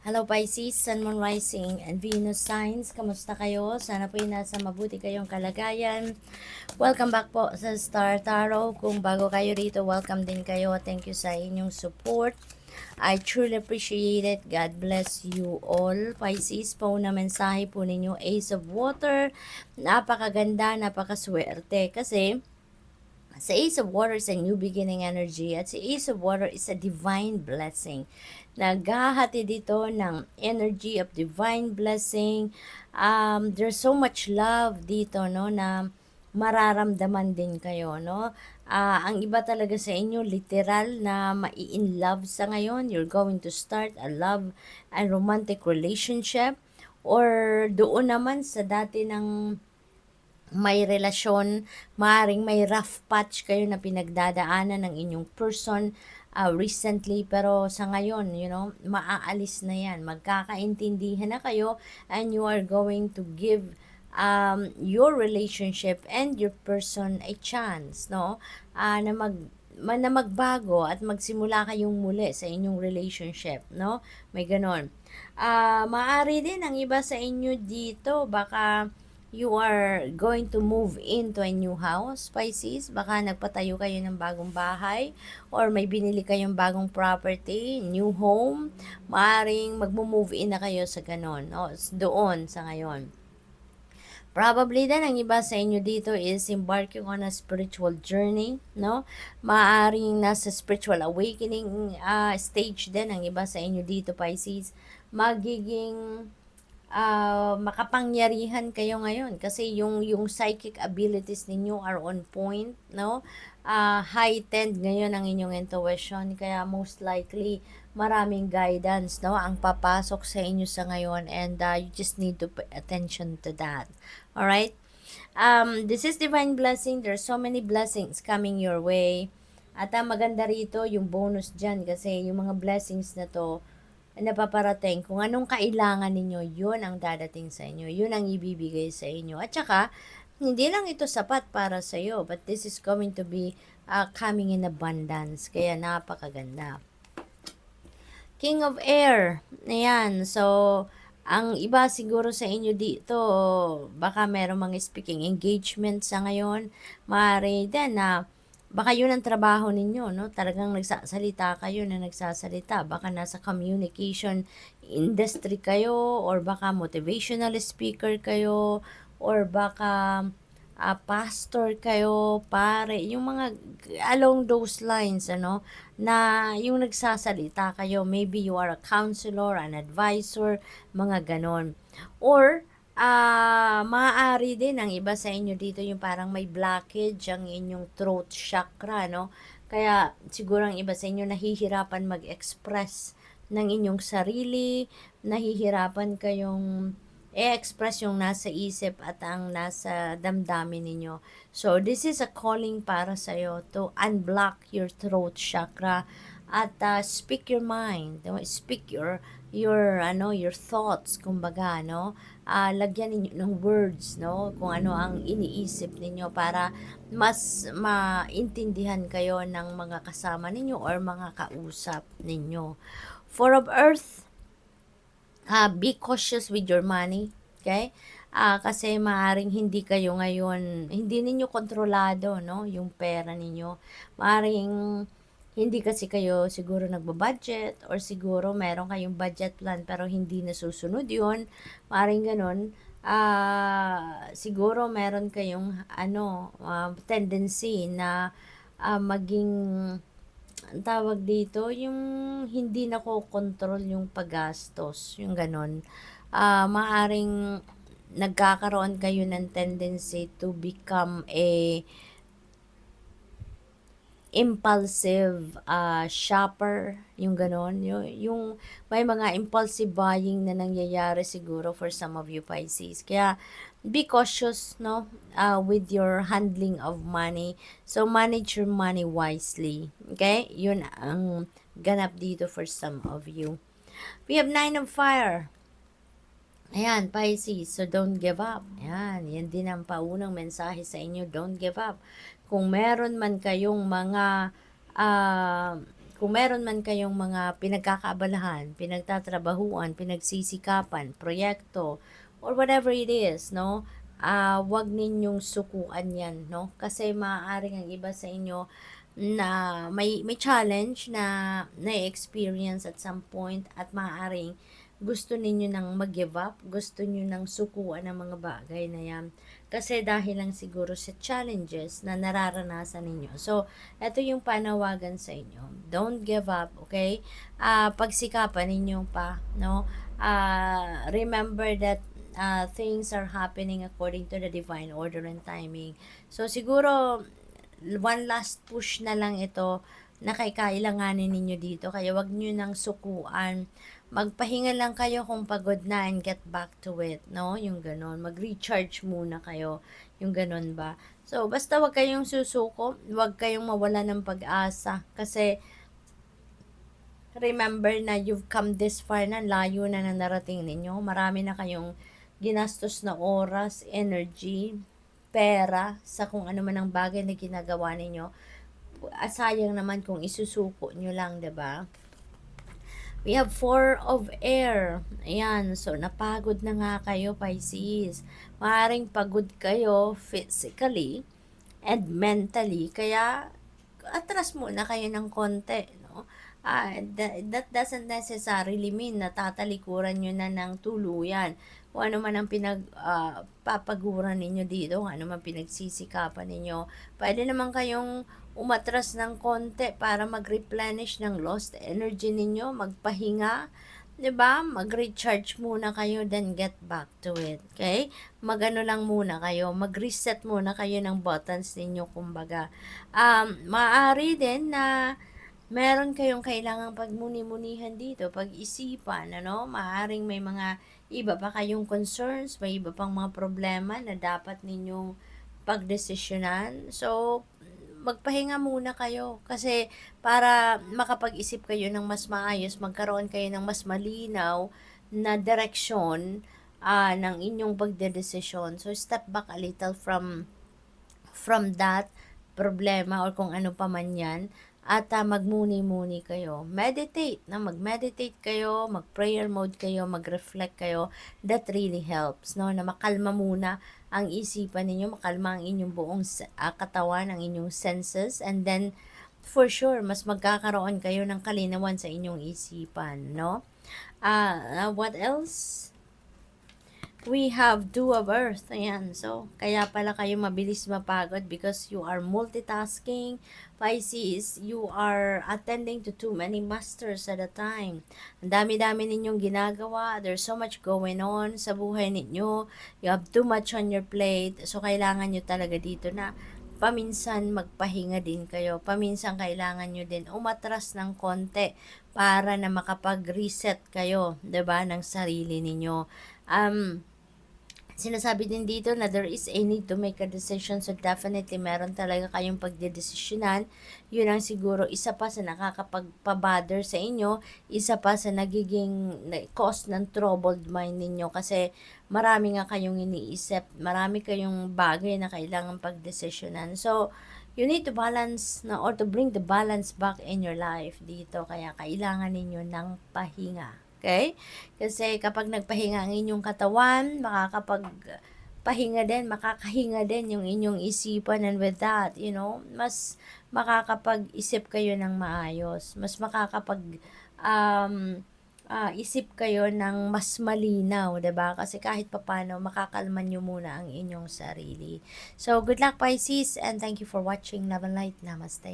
Hello Pisces, Sun, Moon, Rising, and Venus signs. Kamusta kayo? Sana po nasa mabuti kayong kalagayan. Welcome back po sa Star Tarot. Kung bago kayo rito, welcome din kayo. Thank you sa inyong support. I truly appreciate it. God bless you all. Pisces po na mensahe po ninyo, Ace of Water. Napakaganda, napakaswerte. Kasi sa Ace of Water is a new beginning energy at si Ace of Water is a divine blessing. Naghahati dito ng energy of divine blessing. There's so much love dito, no, na mararamdaman din kayo, no. Ang iba talaga sa inyo, literal na mai-in love sa ngayon. You're going to start a love and romantic relationship. Or doon naman sa dati ng may relasyon, maaaring may rough patch kayo na pinagdadaanan ng inyong person recently, pero sa ngayon, maaalis na yan. Magkakaintindihan na kayo and you are going to give your relationship and your person a chance, no? Na magbago at magsimula kayong muli sa inyong relationship, no? May ganon. Maaari din ang iba sa inyo dito, baka you are going to move into a new house, Pisces. Baka nagpatayo kayo ng bagong bahay or may binili kayong bagong property, new home. Maaring magmo-move in na kayo sa ganon, no? Doon sa ngayon. Probably din ang iba sa inyo dito is embarking on a spiritual journey, no? Maaring nasa spiritual awakening stage din ang iba sa inyo dito, Pisces. Magiging makapangyarihan kayo ngayon kasi yung psychic abilities ninyo are on point, no? Heightened ngayon ang inyong intuition, kaya most likely maraming guidance, no, ang papasok sa inyo sa ngayon, and you just need to pay attention to that. All right? This is divine blessing. There's so many blessings coming your way. At maganda rito yung bonus dyan kasi yung mga blessings na to napaparating, kung anong kailangan ninyo, yun ang dadating sa inyo. Yun ang ibibigay sa inyo. At saka, hindi lang ito sapat para sa iyo, but this is going to be coming in abundance. Kaya napakaganda. King of Air. Ayan. So, ang iba siguro sa inyo dito, baka merong mga speaking engagement sa ngayon. Maaari din na baka yun ang trabaho ninyo, no? Talagang nagsasalita kayo na nagsasalita. Baka nasa communication industry kayo, or baka motivational speaker kayo, or baka pastor kayo, pare, yung mga along those lines, na yung nagsasalita kayo, maybe you are a counselor, an advisor, mga ganon. Or, maaari din ang iba sa inyo dito yung parang may blockage ang inyong throat chakra, no? Kaya siguro ang iba sa inyo nahihirapan mag-express ng inyong sarili, nahihirapan kayong i-express yung nasa isip at ang nasa damdamin ninyo. So, this is a calling para sa'yo to unblock your throat chakra at speak your mind, speak your thoughts, kumbaga, no? Lagyan ninyo ng words, no? Kung ano ang iniisip ninyo para mas maintindihan kayo ng mga kasama ninyo or mga kausap ninyo. Four of Earth, be cautious with your money, okay? Kasi maaring hindi kayo ngayon, hindi ninyo kontrolado, no, yung pera ninyo. Maaring hindi kasi kayo siguro nagbo-budget, or siguro meron kayong budget plan pero hindi nasusunod yun. Maaring ganun. Siguro meron kayong tendency na maging, ang tawag dito, yung hindi nakokontrol yung paggastos, yung ganon. Maaring nagkakaroon kayo ng tendency to become a impulsive shopper, yung ganon. Yung may mga impulsive buying na nangyayari siguro for some of you Pisces. Kaya be cautious, no, with your handling of money. So manage your money wisely. Okay? Yun ang ganap dito for some of you. We have 9 of Fire. Ayan, Pisces, so don't give up. Ayan, yan din ang paunang mensahe sa inyo, don't give up. Kung meron man kayong mga, kung meron man kayong mga pinagkakaabalahan, pinagtatrabahuan, pinagsisikapan, proyekto, or whatever it is, no? Wag ninyong sukuan yan, no? Kasi maaaring ang iba sa inyo na may challenge na experience at some point at maaaring gusto ninyo nang mag-give up, gusto niyo nang sukuan ang mga bagay na yan. Kasi dahil lang siguro sa challenges na nararanasan ninyo. So, ito yung panawagan sa inyo. Don't give up, okay? Pagsikapan ninyo pa, no? Remember that things are happening according to the divine order and timing. So, siguro, one last push na lang ito na kailanganin ninyo dito. Kaya wag nyo nang sukuan. Magpahinga lang kayo kung pagod na and get back to it, no? Yung ganon. Mag-recharge muna kayo. Yung ganon ba? So, basta wag kayong susuko. Wag kayong mawala ng pag-asa. Kasi, remember na you've come this far na, layo na narating ninyo. Marami na kayong ginastos na oras, energy, pera sa kung ano man ang bagay na ginagawa ninyo. Sayang naman kung isusuko nyo lang, 'di ba? We have 4 of air. Ayan, so napagod na nga kayo, Pisces. Maaaring pagod kayo physically and mentally, kaya atras muna kayo ng konti, no? That doesn't necessarily mean na tatalikuran nyo na ng tuluyan. Kung ano man ang papaguran ninyo dito, kung ano man pinagsisikapan ninyo, pwede naman kayong umatras ng konti para mag-replenish ng lost energy ninyo, magpahinga, 'di ba? Mag-recharge muna kayo, then get back to it. Okay? Magano lang muna kayo, mag-reset muna kayo ng buttons ninyo, kumbaga. Maaari din na meron kayong kailangang pagmuni-munihan dito, pag-isipan, ano? Maaring may mga iba pa kayong concerns, may iba pang mga problema na dapat ninyong pagdesisyonan. So, magpahinga muna kayo kasi para makapag-isip kayo ng mas maayos, magkaroon kayo ng mas malinaw na direksyon ng inyong pagdedesisyon. So, step back a little from that problema or kung ano pa man yan at magmuni-muni kayo. Meditate, na mag-meditate kayo, mag-prayer mode kayo, mag-reflect kayo. That really helps, no? Na makalma muna ang isipan ninyo, makalma ang inyong buong katawan, ang inyong senses, and then for sure, mas magkakaroon kayo ng kalinawan sa inyong isipan, no? What else? We have 2 of earth. Ayan. So, kaya pala kayo mabilis mapagod because you are multitasking. Pisces, you are attending to too many masters at a time. Ang dami-dami ninyong ginagawa. There's so much going on sa buhay ninyo. You have too much on your plate. So, kailangan nyo talaga dito na paminsan magpahinga din kayo. Paminsan kailangan nyo din umatras ng konti para na makapag-reset kayo, 'di ba, ng sarili ninyo. Sinasabi din dito na there is a need to make a decision, so definitely meron talaga kayong pagdedesisyonan. Yun ang siguro isa pa sa nakakapagpabother sa inyo, isa pa sa nagiging cause ng troubled mind ninyo kasi marami nga kayong iniisip, marami kayong bagay na kailangan pagdesisyonan. So, you need to balance na or to bring the balance back in your life dito, kaya kailangan ninyo ng pahinga. Okay? Kasi kapag nagpahinga ang inyong katawan, makakahinga din yung inyong isipan, and with that, mas makakapag-isip kayo ng maayos. Mas isip kayo ng mas malinaw, 'di ba? Kasi kahit papaano makakalman niyo muna ang inyong sarili. So, good luck, Pisces, and thank you for watching. Love and light. Namaste.